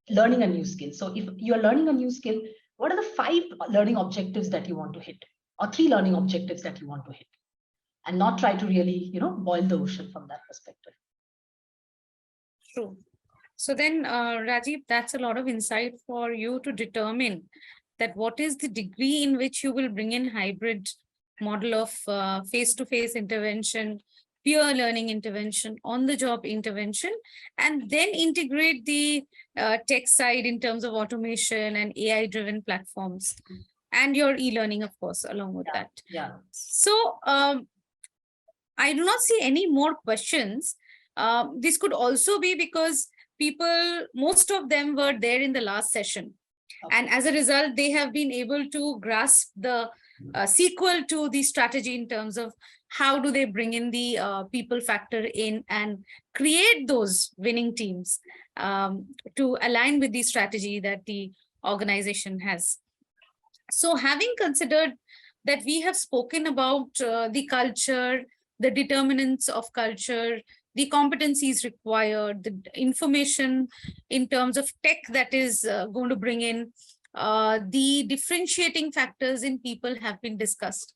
learning a new skill? So if you're learning a new skill, what are the 5 learning objectives that you want to hit, or 3 learning objectives that you want to hit, and not try to really, boil the ocean from that perspective. True. So then, Rajiv, that's a lot of insight for you to determine that what is the degree in which you will bring in hybrid model of face-to-face intervention, peer learning intervention, on-the-job intervention, and then integrate the tech side in terms of automation and AI-driven platforms, and your e-learning, of course, along with that. Yeah. So I do not see any more questions. This could also be because most of them were there in the last session. Okay. And as a result, they have been able to grasp the sequel to the strategy in terms of how do they bring in the people factor in and create those winning teams to align with the strategy that the organization has. So having considered that we have spoken about the culture, the determinants of culture, the competencies required, the information in terms of tech that is going to bring in, the differentiating factors in people have been discussed.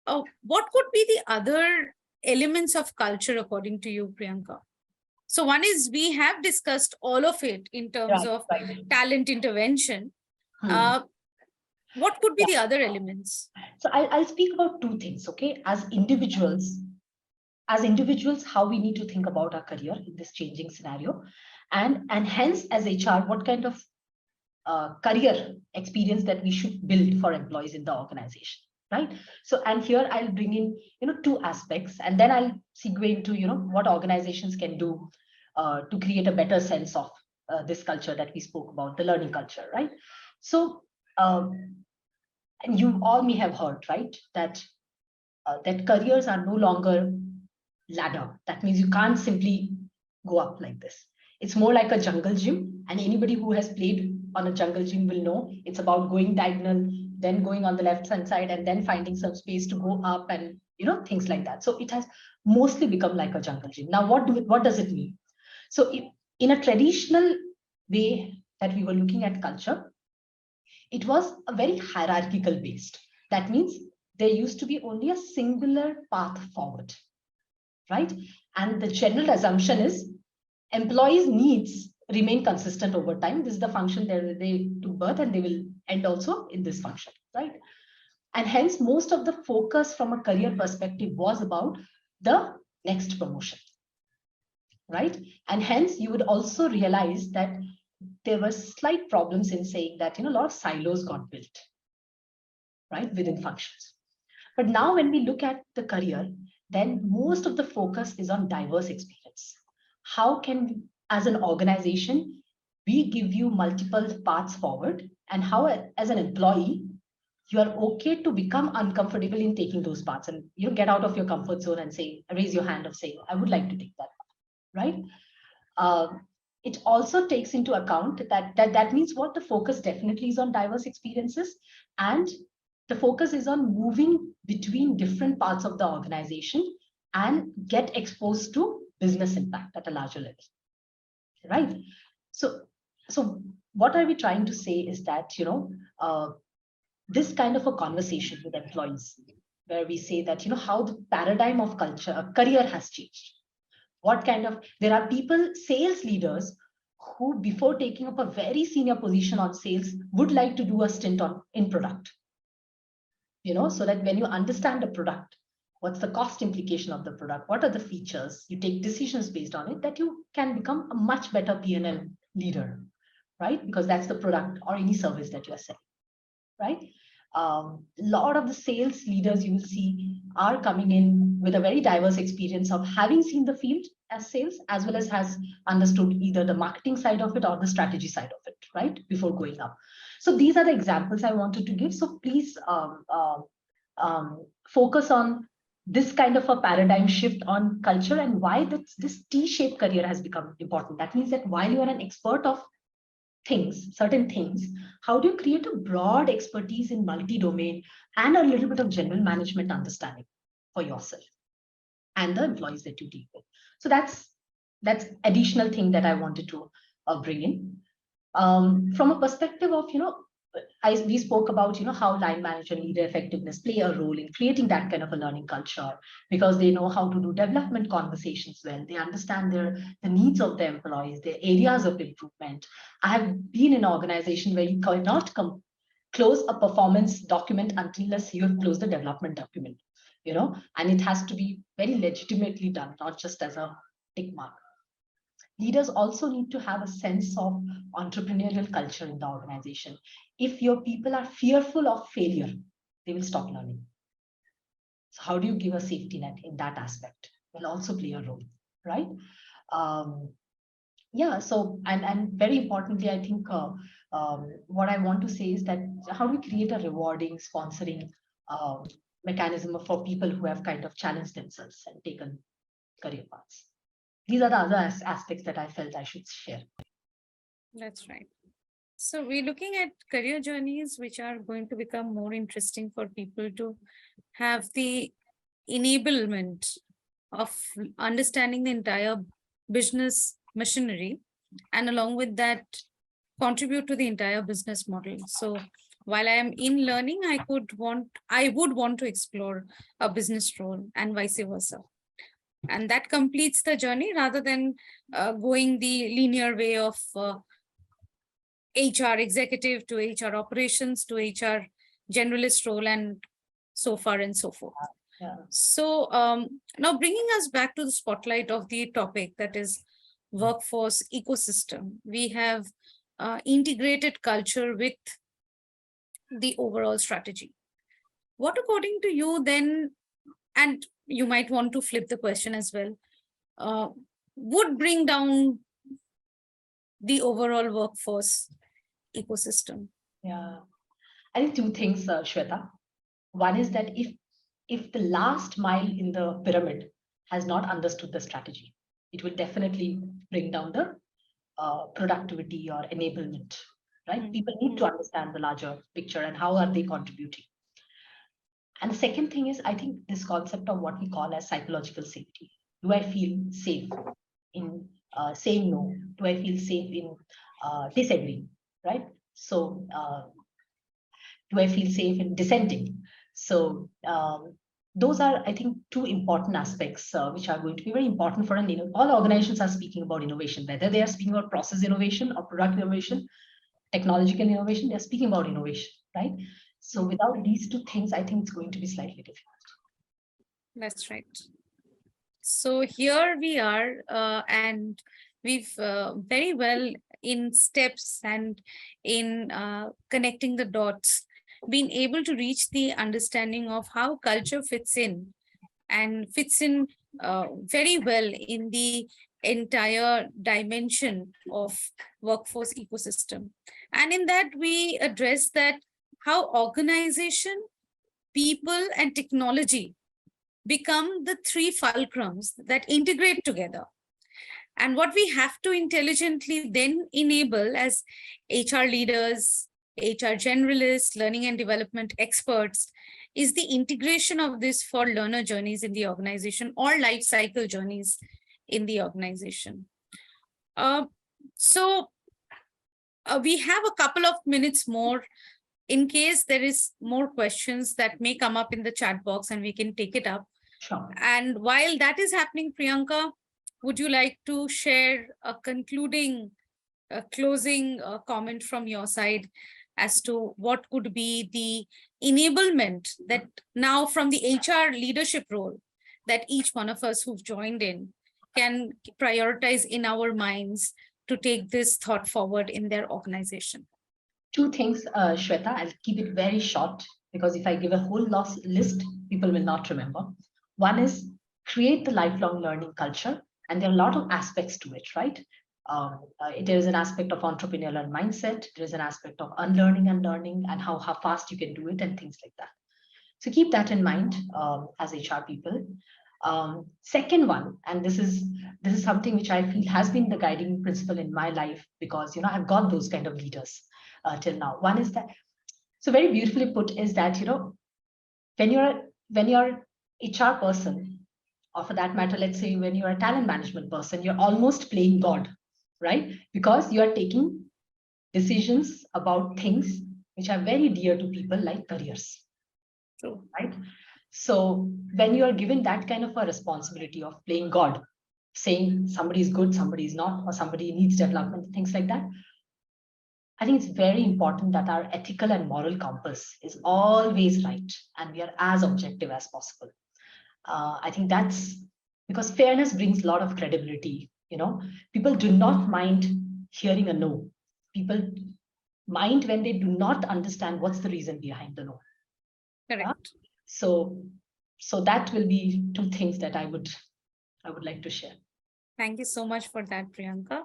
What could be the other elements of culture according to you, Priyanka? So one is we have discussed all of it in terms of talent intervention. What could be the other elements? So I'll speak about 2 things, okay? As individuals, how we need to think about our career in this changing scenario, and hence as HR, what kind of career experience that we should build for employees in the organization, right? So, and here I'll bring in 2 aspects, and then I'll segue into what organizations can do to create a better sense of this culture that we spoke about, the learning culture, right? So, and you all may have heard, right, that that careers are no longer ladder. That means you can't simply go up like this. It's more like a jungle gym, and anybody who has played on a jungle gym will know it's about going diagonal, then going on the left hand side, and then finding some space to go up, and things like that. So it has mostly become like a jungle gym. Now, what does it mean? So if, in a traditional way that we were looking at culture, it was a very hierarchical based. That means there used to be only a singular path forward, right? And the general assumption is employees' needs remain consistent over time. This is the function that they took birth, and they will end also in this function, right? And hence, most of the focus from a career perspective was about the next promotion, right? And hence, you would also realize that there were slight problems in saying that a lot of silos got built, right, within functions. But now, when we look at the career, then most of the focus is on diverse experience. How can, as an organization, we give you multiple paths forward, and how, as an employee, you are okay to become uncomfortable in taking those paths, and get out of your comfort zone and say, raise your hand of saying, I would like to take that path, right? It also takes into account that means what the focus definitely is on diverse experiences, and the focus is on moving between different parts of the organization and get exposed to business impact at a larger level, right? So what are we trying to say is that this kind of a conversation with employees, where we say that how the paradigm of career has changed. What kind of, there are people, sales leaders, who before taking up a very senior position on sales would like to do a stint in product, so that when you understand the product, what's the cost implication of the product, what are the features, you take decisions based on it, that you can become a much better P&L leader, right? Because that's the product or any service that you're selling, right? A lot of the sales leaders you will see are coming in with a very diverse experience of having seen the field as sales, as well as has understood either the marketing side of it or the strategy side of it, right, before going up. So these are the examples I wanted to give. So please focus on this kind of a paradigm shift on culture, and why this T-shaped career has become important. That means that while you are an expert of certain things, how do you create a broad expertise in multi-domain and a little bit of general management understanding for yourself and the employees that you deal with? So that's additional thing that I wanted to bring in. From a perspective of, we spoke about, how line manager and leader effectiveness play a role in creating that kind of a learning culture, because they know how to do development conversations well. They understand the needs of the employees, their areas of improvement. I have been in an organization where you cannot close a performance document unless you have closed the development document, and it has to be very legitimately done, not just as a tick mark. Leaders also need to have a sense of entrepreneurial culture in the organization. If your people are fearful of failure, they will stop learning. So how do you give a safety net in that aspect? Will also play a role, right? Yeah, so, and very importantly, I think what I want to say is that how do we create a rewarding, sponsoring mechanism for people who have kind of challenged themselves and taken career paths? These are the other aspects that I felt I should share. That's right. So we're looking at career journeys which are going to become more interesting for people to have the enablement of understanding the entire business machinery, and along with that, contribute to the entire business model. So while I am in learning, I would want to explore a business role and vice versa. And that completes the journey rather than going the linear way of HR executive to HR operations to HR generalist role and so far and so forth. Yeah. So now bringing us back to the spotlight of the topic, that is workforce ecosystem. We have integrated culture with the overall strategy. What, according to you, then, and you might want to flip the question as well, would bring down the overall workforce ecosystem? Yeah, I think two things, Shweta. One is that if the last mile in the pyramid has not understood the strategy, it will definitely bring down the productivity or enablement, right? People need to understand the larger picture and how are they contributing. And the second thing is, I think this concept of what we call as psychological safety. Do I feel safe in saying no? Do I feel safe in disagreeing, right? So do I feel safe in dissenting? So those are, I think, two important aspects which are going to be very important for all organizations are speaking about innovation, whether they are speaking about process innovation or product innovation, technological innovation, they're speaking about innovation, right? So without these two things, I think it's going to be slightly difficult. That's right. So here we are, and we've very well in steps and in connecting the dots, been able to reach the understanding of how culture fits in and fits in very well in the entire dimension of workforce ecosystem. And in that, we address that how organization, people, and technology become the three fulcrums that integrate together. And what we have to intelligently then enable as HR leaders, HR generalists, learning and development experts is the integration of this for learner journeys in the organization or life cycle journeys in the organization. So we have a couple of minutes more in case there is more questions that may come up in the chat box and we can take it up. Sure. And while that is happening, Priyanka, would you like to share a concluding, closing comment from your side as to what could be the enablement that now from the HR leadership role that each one of us who've joined in can prioritize in our minds to take this thought forward in their organization? Two things, Shweta, I'll keep it very short because if I give a whole list, people will not remember. One is create the lifelong learning culture, and there are a lot of aspects to it, right? There is an aspect of entrepreneurial mindset, there is an aspect of unlearning and learning, and how fast you can do it, and things like that. So keep that in mind as HR people. Second one, and this is something which I feel has been the guiding principle in my life because I've got those kind of leaders till now. One is that, so very beautifully put, is that when you're HR person, or for that matter, let's say when you're a talent management person, you're almost playing God, right? Because you are taking decisions about things which are very dear to people like careers. True. Right? So when you are given that kind of a responsibility of playing God, saying somebody is good, somebody is not, or somebody needs development, things like that, I think it's very important that our ethical and moral compass is always right and we are as objective as possible. I think that's because fairness brings a lot of credibility. People do not mind hearing a no. People mind when they do not understand what's the reason behind the no. Correct. So that will be two things that I would like to share. Thank you so much for that, Priyanka.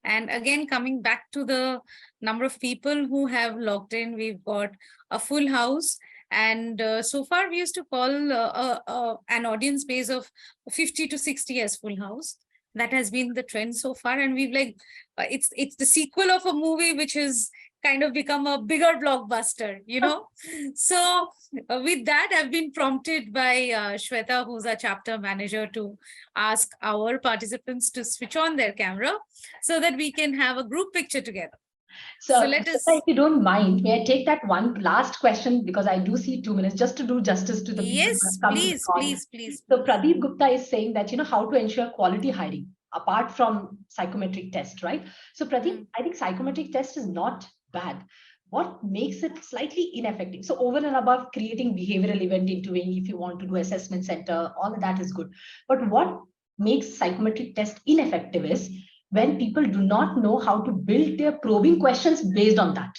And again, coming back to the number of people who have logged in, we've got a full house. And so far, we used to call an audience base of 50 to 60 as full house. That has been the trend so far. And we've it's the sequel of a movie which has kind of become a bigger blockbuster, So with that, I've been prompted by Sweata, who's our chapter manager, to ask our participants to switch on their camera so that we can have a group picture together. So let us, if you don't mind, may I take that one last question because I do see 2 minutes just to do justice to the people. Yes, please. So Pradeep Gupta is saying that, how to ensure quality hiring apart from psychometric test, right? So Pradeep, I think psychometric test is not bad. What makes it slightly ineffective? So over and above creating behavioral event interviewing, if you want to do assessment center, all of that is good. But what makes psychometric test ineffective is when people do not know how to build their probing questions based on that,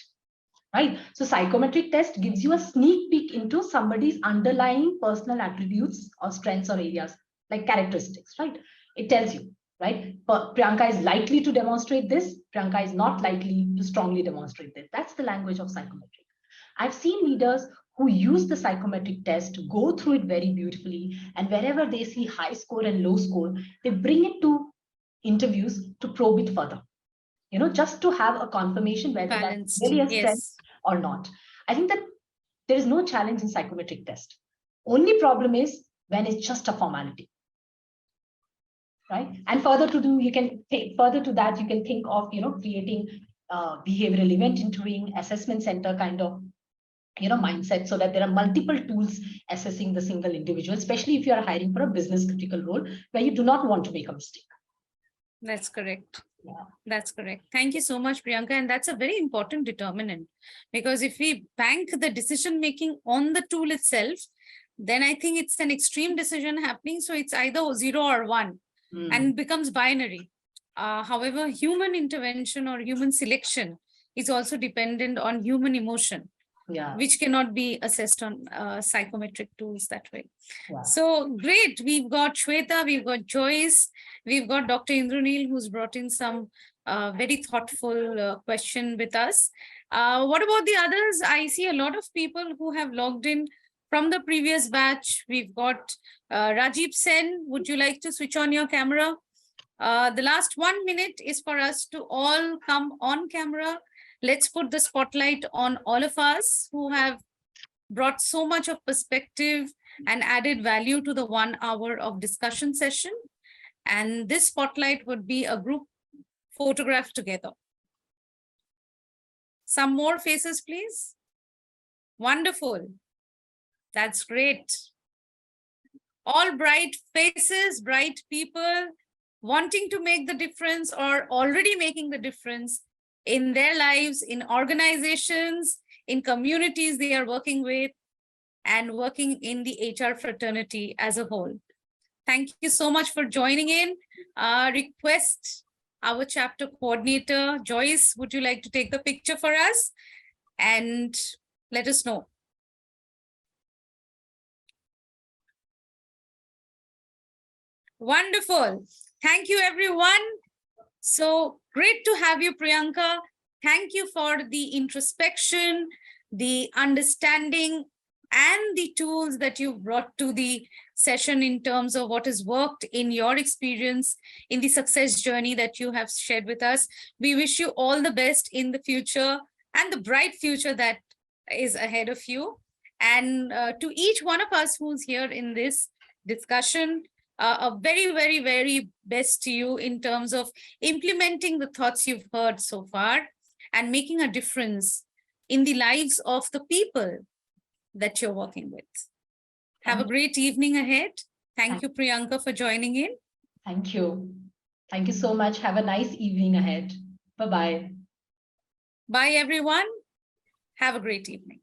right? So psychometric test gives you a sneak peek into somebody's underlying personal attributes or strengths or areas like characteristics, right? It tells you. right? But Priyanka is likely to demonstrate this. Priyanka is not likely to strongly demonstrate this. That's the language of psychometric. I've seen leaders who use the psychometric test, go through it very beautifully, and wherever they see high score and low score, they bring it to interviews to probe it further, just to have a confirmation whether that's Balanced. really a strength Yes. or not. I think that there is no challenge in psychometric test. Only problem is when it's just a formality, right? And further to that, you can think of, creating behavioral event interviewing, assessment center kind of mindset, so that there are multiple tools assessing the single individual, especially if you are hiring for a business critical role where you do not want to make a mistake. That's correct. Yeah. That's correct. Thank you so much, Priyanka. And that's a very important determinant, because if we bank the decision making on the tool itself, then I think it's an extreme decision happening. So it's either 0 or 1 and becomes binary. However, human intervention or human selection is also dependent on human emotion, which cannot be assessed on psychometric tools that way. Yeah. So great. We've got Sweata, we've got Joyce, we've got Dr. Indranil, who's brought in some very thoughtful question with us. What about the others? I see a lot of people who have logged in from the previous batch. We've got Rajiv Sen. Would you like to switch on your camera? The last 1 minute is for us to all come on camera. Let's put the spotlight on all of us who have brought so much of perspective and added value to the 1 hour of discussion session. And this spotlight would be a group photograph together. Some more faces, please. Wonderful. That's great. All bright faces, bright people wanting to make the difference or already making the difference in their lives, in organizations, in communities they are working with, and working in the HR fraternity as a whole. Thank you so much for joining in. Request our chapter coordinator, Joyce, would you like to take the picture for us and let us know? Wonderful. Thank you, everyone. So great to have you, Priyanka. Thank you for the introspection, the understanding, and the tools that you've brought to the session in terms of what has worked in your experience in the success journey that you have shared with us. We wish you all the best in the future and the bright future that is ahead of you. And to each one of us who's here in this discussion, a very, very, very best to you in terms of implementing the thoughts you've heard so far and making a difference in the lives of the people that you're working with. Have a great evening ahead. Thank you, Priyanka, for joining in. Thank you. Thank you so much. Have a nice evening ahead. Bye-bye. Bye, everyone. Have a great evening.